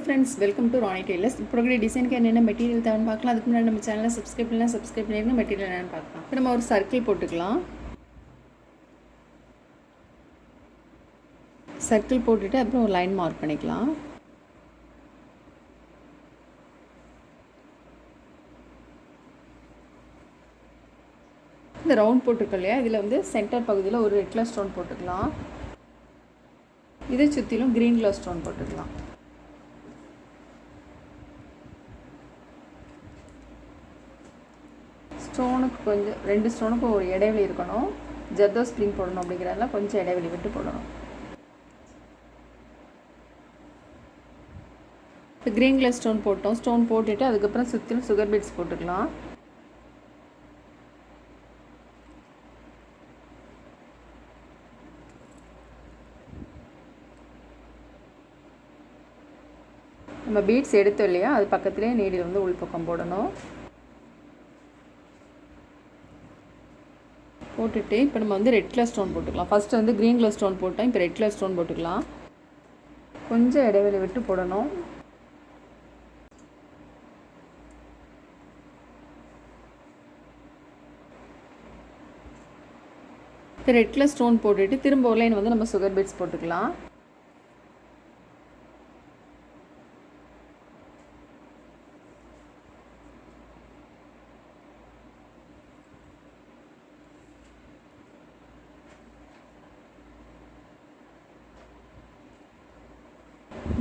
Friends, welcome to Rani tailors. இப்போ இருக்கிற டிசைனுக்கு என்னென்ன மெட்டீரியல் தேவைன்னு பார்க்கலாம். அதுக்கு முன்னாடி நம்ம சேனலை சப்ஸ்கிரைப் பண்ணிடுங்க. மெட்டீரியல் என்னென்னு பார்க்கலாம். இப்போ நம்ம ஒரு சர்க்கிள் போட்டுக்கலாம். சர்க்கிள் போட்டுட்டு அப்புறம் ஒரு லைன் மார்க் பண்ணிக்கலாம். இந்த ரவுண்ட் போட்டிருக்கோம் இல்லையா, இதில் வந்து சென்டர் பகுதியில் ஒரு ரெட் கலர் ஸ்டோன் போட்டுக்கலாம். இதை சுற்றிலும் க்ரீன் கலர் ஸ்டோன் போட்டுக்கலாம். ஸ்டோனுக்கு கொஞ்சம் 2 ஸ்டோனுக்கு ஒரு இடைவெளி இருக்கணும். ஜர்தோ ஸ்ப்ரிங் போடணும் அப்படிங்கிறதுல கொஞ்சம் இடைவெளி விட்டு போடணும். இப்போ க்ரீன் கலர் ஸ்டோன் போட்டோம். ஸ்டோன் போட்டுட்டு அதுக்கப்புறம் சுற்றிலும் சுகர் பீட்ஸ் போட்டுக்கலாம். நம்ம பீட்ஸ் எடுத்தோம் இல்லையா, அது பக்கத்துலேயே நீடில் வந்து உள்பக்கம் போடணும். போட்டுட்டு இப்போ நம்ம வந்து ரெட் கலர் ஸ்டோன் போட்டுக்கலாம். ஃபஸ்ட்டு வந்து க்ரீன் கலர் ஸ்டோன் போட்டோம். இப்போ ரெட் கலர் ஸ்டோன் போட்டுக்கலாம். கொஞ்சம் இடைவெளி விட்டு போடணும். இப்போ ரெட் கலர் ஸ்டோன் போட்டுட்டு திரும்ப ஒரு லைன் வந்து நம்ம சுகர் பீட்ஸ் போட்டுக்கலாம்.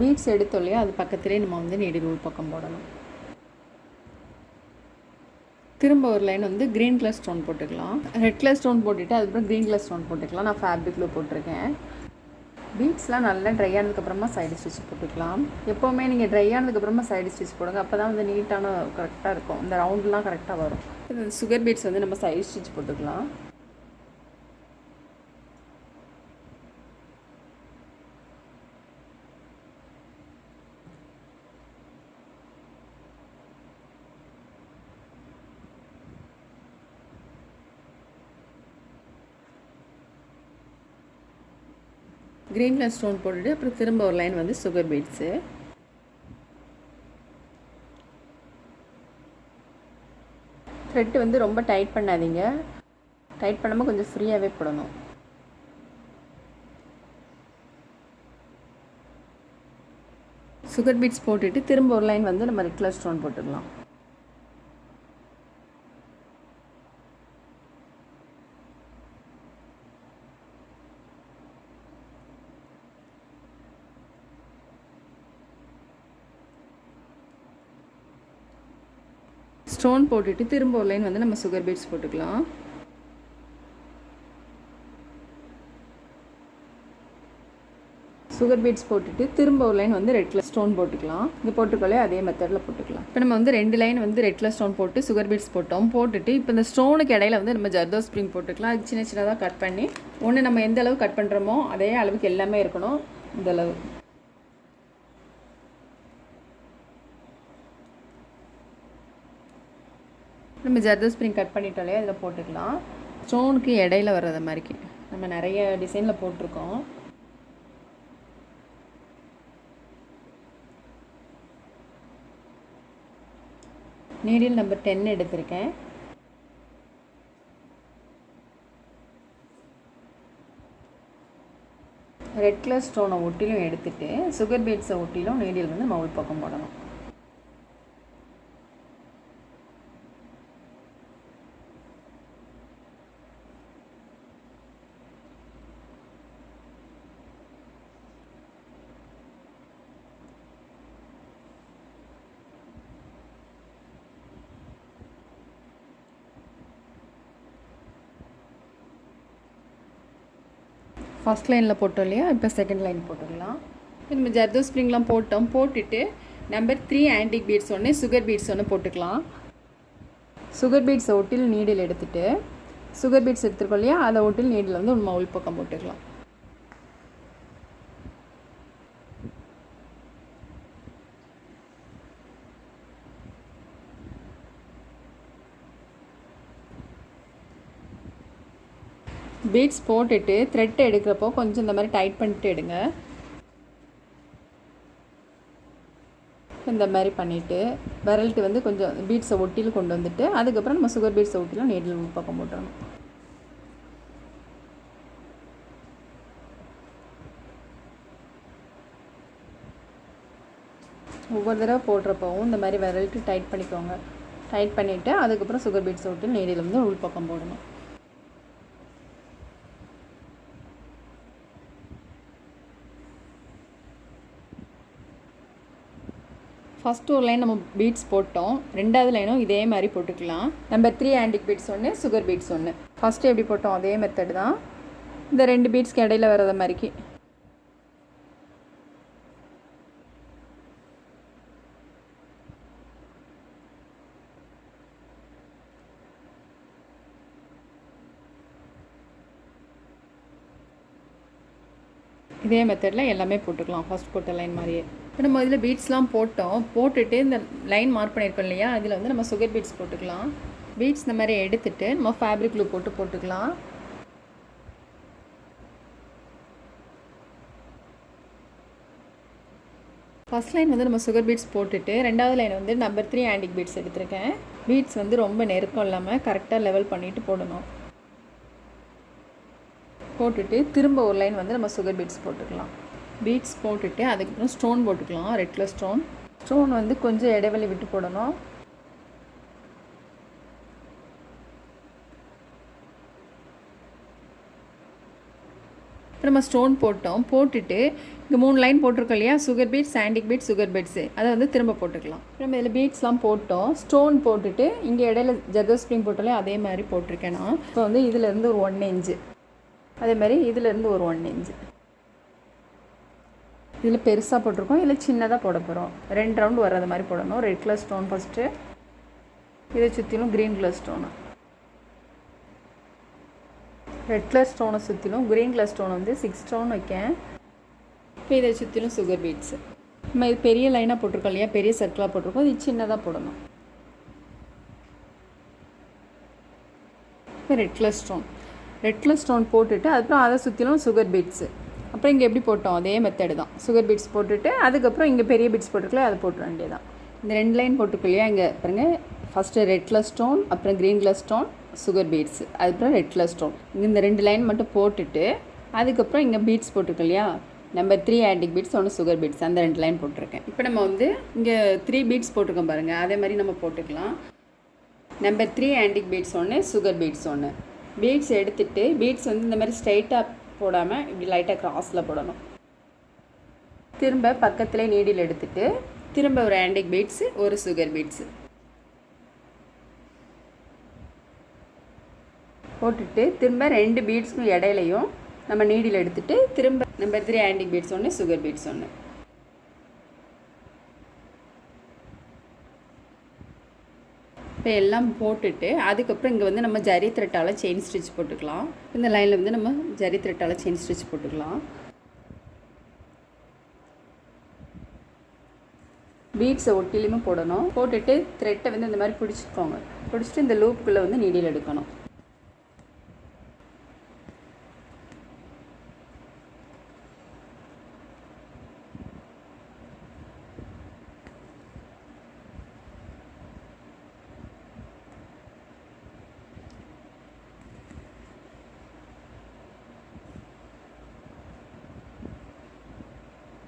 பீட்ஸ் எடுத்தோம் இல்லையா, அது பக்கத்துலேயே நம்ம வந்து நீடில் உள் பக்கம் போடணும். திரும்ப ஒரு லைன் வந்து க்ரீன் கலர் ஸ்டோன் போட்டுக்கலாம். ரெட் கலர் ஸ்டோன் போட்டுட்டு அதுக்கப்புறம் க்ரீன் கலர் ஸ்டோன் போட்டுக்கலாம். நான் ஃபேப்ரிக்கில் போட்டிருக்கேன். பீட்ஸ்லாம் நல்லா ட்ரை ஆனதுக்கப்புறமா சைடு ஸ்டிச் போட்டுக்கலாம். எப்போவுமே நீங்கள் ட்ரை ஆனதுக்கப்புறமா சைடு ஸ்டிச் போடுங்க. அப்போ தான் வந்து நீட்டான கரெக்டாக இருக்கும். இந்த ரவுண்ட்லாம் கரெக்டாக வரும். இந்த சுகர் பீட்ஸ் வந்து நம்ம சைடு ஸ்டிச் போட்டுக்கலாம். க்ரீன் கலர் ஸ்டோன் போட்டுட்டு அப்புறம் திரும்ப ஒரு லைன் வந்து சுகர் பீட்ஸு. த்ரெட் வந்து ரொம்ப டைட் பண்ணாதீங்க. டைட் பண்ணாமல் கொஞ்சம் ஃப்ரீயாகவே போடணும். சுகர் பீட்ஸ் போட்டுட்டு திரும்ப ஒரு லைன் வந்து நம்ம ரெட் கலர் ஸ்டோன் போட்டுக்கலாம். ஸ்டோன் போட்டுட்டு திரும்ப ஒரு லைன் வந்து நம்ம சுகர் பீட்ஸ் போட்டுக்கலாம். சுகர் பீட்ஸ் போட்டுட்டு திரும்ப ஒரு லைன் வந்து ரெட் கலர் ஸ்டோன் போட்டுக்கலாம். இங்கே போட்டுக்கொள்ளே அதே மெத்தடில் போட்டுக்கலாம். இப்போ நம்ம வந்து 2 லைன் வந்து ரெட் கலர் ஸ்டோன் போட்டு சுகர் பீட்ஸ் போட்டோம். போட்டுட்டு இப்போ இந்த ஸ்டோனுக்கு இடையில வந்து நம்ம ஜர்தோ ஸ்ப்ரிங் போட்டுக்கலாம். அது சின்ன சின்னதாக கட் பண்ணி ஒன்று நம்ம எந்த அளவு கட் பண்ணுறோமோ அதே அளவுக்கு எல்லாமே இருக்கணும். இந்த அளவு நம்ம ஜர்தோ ஸ்ப்ரிங் கட் பண்ணிட்டாலே அதில் போட்டுக்கலாம். ஸ்டோனுக்கு இடையில வர்றத மாதிரிக்கு நம்ம நிறைய டிசைனில் போட்டிருக்கோம். நீடில் நம்பர் 10 எடுத்திருக்கேன். ரெட் கலர் ஸ்டோனை ஒட்டிலும் எடுத்துகிட்டு சுகர் பீட்ஸை ஒட்டிலும் நீடில் வந்து நம்ம உள் பக்கம் போடணும். ஃபஸ்ட் லைனில் போட்டோம் இல்லையா, இப்போ செகண்ட் லைன் போட்டுக்கலாம். நம்ம ஜர்தோ ஸ்ப்ரிங்லாம் போட்டோம். போட்டுட்டு நம்பர் 3 ஆன்டிக் பீட்ஸ் ஒன்று, சுகர் பீட்ஸ் ஒன்று போட்டுக்கலாம். சுகர் பீட்ஸை ஒட்டில் நீடில் எடுத்துகிட்டு சுகர் பீட்ஸ் எடுத்துருக்கோம் இல்லையா, அதை ஒட்டில் நீடில் வந்து நம்ம உள் பக்கம் போட்டுக்கலாம். பீட்ஸ் போட்டுட்டு த்ரெட் எடுக்கிறப்போ கொஞ்சம் இந்த மாதிரி டைட் பண்ணிட்டு எடுங்க. இந்த மாதிரி பண்ணிவிட்டு விரல்ட்டு வந்து கொஞ்சம் பீட்ஸை ஒட்டியில் கொண்டு வந்துட்டு அதுக்கப்புறம் நம்ம சுகர் பீட்ஸை ஒட்டிலும் நீடில் உள்பக்கம் போட்டுடணும். ஒவ்வொரு தடவை போடுறப்பவும் இந்த மாதிரி விரல்ட்டு டைட் பண்ணிக்கோங்க. டைட் பண்ணிவிட்டு அதுக்கப்புறம் சுகர் பீட்ஸை ஒட்டி நீடில் வந்து உள்பக்கம் போடணும். ஃபஸ்ட்டு ஒரு லைன் நம்ம பீட்ஸ் போட்டோம், ரெண்டாவது லைனும் இதே மாதிரி போட்டுக்கலாம். நம்பர் 3 ஆன்டிக் பீட்ஸ் ஒன்று, சுகர் பீட்ஸ் ஒன்று. ஃபஸ்ட்டு எப்படி போட்டோம் அதே மெத்தட் தான். இந்த 2 பீட்ஸ்க்கு இடையில வர்றத மாதிரிக்கு இதே மெத்தடில் எல்லாமே போட்டுக்கலாம். ஃபஸ்ட் போட்ட லைன் மாதிரியே. இப்போ நம்ம இதில் பீட்ஸ்லாம் போட்டோம். போட்டுட்டு இந்த லைன் மார்க் பண்ணியிருக்கோம் இல்லையா, அதில் வந்து நம்ம சுகர் பீட்ஸ் போட்டுக்கலாம். பீட்ஸ் இந்த மாதிரி எடுத்துகிட்டு நம்ம ஃபேப்ரிக் க்ளூ போட்டுக்கலாம். ஃபஸ்ட் லைன் வந்து நம்ம சுகர் பீட்ஸ் போட்டுட்டு ரெண்டாவது லைன் வந்து நம்பர் 3 ஆன்டிக் பீட்ஸ் எடுத்திருக்கேன். பீட்ஸ் வந்து ரொம்ப நெருக்கம் இல்லாமல் கரெக்டாக லெவல் பண்ணிவிட்டு போடணும். போட்டுட்டு திரும்ப ஒரு லைன் வந்து நம்ம சுகர் பீட்ஸ் போட்டுக்கலாம். பீட்ஸ் போட்டுட்டு அதுக்கப்புறம் ஸ்டோன் போட்டுக்கலாம். ரெட் கலர் ஸ்டோன் வந்து கொஞ்சம் இடைவெளி விட்டு போடணும். இப்போ நம்ம ஸ்டோன் போட்டோம். போட்டுட்டு இங்கே 3 லைன் போட்டிருக்கோம் இல்லையா, sugar beads, antique beads, sugar beads, அதை வந்து திரும்ப போட்டுக்கலாம். நம்ம இதில் பீட்ஸ்லாம் போட்டோம். ஸ்டோன் போட்டுட்டு இங்கே இடையில ஜெகர் ஸ்ப்ரிங் போட்டாலே அதே மாதிரி போட்டிருக்கேன் நான். இப்போ வந்து இதிலேருந்து ஒரு 1 இன்ச்சு, அதே மாதிரி இதிலேருந்து ஒரு 1 இன்ச்சு. இதில் பெருசாக போட்டிருக்கோம், இதில் சின்னதாக போட போகிறோம். 2 ரவுண்டு வர்றது மாதிரி போடணும். ரெட் கலர் ஸ்டோன் ஃபஸ்ட்டு, இதை சுற்றிலும் green colour stone. Red colour ஸ்டோனை சுற்றிலும் க்ரீன் கலர் ஸ்டோன் வந்து 6 ஸ்டோன் வைக்கேன். இப்போ இதை சுற்றிலும் சுகர் பீட்ஸு. நம்ம இது பெரிய லைனாக போட்டிருக்கோம் இல்லையா, பெரிய சர்க்கிளாக போட்டிருக்கோம், இது சின்னதாக போடணும். இப்போ ரெட் கலர் ஸ்டோன் போட்டுட்டு அதுக்கப்புறம் அதை சுற்றிலும் சுகர் பீட்ஸு. அப்புறம் இங்கே எப்படி போட்டோம் அதே மெத்தடு தான். சுகர் பீட்ஸ் போட்டுட்டு அதுக்கப்புறம் இங்கே பெரிய பீட்ஸ் போட்டுக்கலாம், அதை போட்டுற வேண்டியதான். இந்த 2 லைன் போட்டுக்கலையா, இங்கே பாருங்கள், ஃபஸ்ட்டு ரெட் கலர் ஸ்டோன், அப்புறம் green colour stone, sugar beads, அதுக்கப்புறம் ரெட் கலர் ஸ்டோன். இந்த 2 லைன் மட்டும் போட்டுட்டு அதுக்கப்புறம் இங்கே பீட்ஸ் போட்டுருக்கோம் இல்லையா, number 3 antique beads, 1 sugar beads, அந்த 2 லைன் போட்டிருக்கேன். இப்போ நம்ம வந்து இங்கே 3 பீட்ஸ் போட்டிருக்கோம் பாருங்கள், அதே மாதிரி நம்ம போட்டுக்கலாம். Number 3 antique beads 1, sugar beads 1. Beads எடுத்துகிட்டு பீட்ஸ் வந்து இந்த மாதிரி ஸ்ட்ரைட்டாக போடாமல் இப்படி லைட்டாக க்ராஸில் போடணும். திரும்ப பக்கத்தில் நீடில் எடுத்துகிட்டு திரும்ப ஒரு ஆன்டிக் பீட்ஸு, ஒரு சுகர் பீட்ஸு போட்டுட்டு திரும்ப 2 பீட்ஸ்க்கும் இடையிலையும் நம்ம நீடில் எடுத்துகிட்டு திரும்ப number 3 antique beads 1, sugar beads 1. இப்போ எல்லாம் போட்டுட்டு அதுக்கப்புறம் இங்கே வந்து நம்ம ஜரி த்ரெட்டால் செயின் ஸ்டிச் போட்டுக்கலாம். இந்த லைனில் வந்து நம்ம ஜரி த்ரெட்டால் செயின் ஸ்டிச் போட்டுக்கலாம். பீட்ஸை ஒட்டிலுமே போடணும். போட்டுட்டு த்ரெட்டை வந்து இந்த மாதிரி பிடிச்சிக்கோங்க. பிடிச்சிட்டு இந்த லூப்புக்குள்ளே வந்து நீடில் எடுக்கணும்.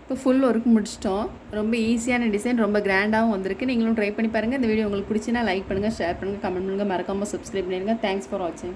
இப்போ ஃபுல் ஒர்க் முடிச்சிட்டோம். ரொம்ப ஈஸியான டிசைன், ரொம்ப கிராண்டாகவும் வந்திருக்கு. நீங்களும் ட்ரை பண்ணி பாருங்கள். இந்த வீடியோ உங்களுக்கு பிடிச்சினா லைக் பண்ணுங்கள், ஷேர் பண்ணுங்கள், கமெண்ட் பண்ணுங்கள், மறக்காமல் சப்ஸ்கிரைப் பண்ணிடுங்க. தேங்க்ஸ் ஃபார் வாட்சிங்.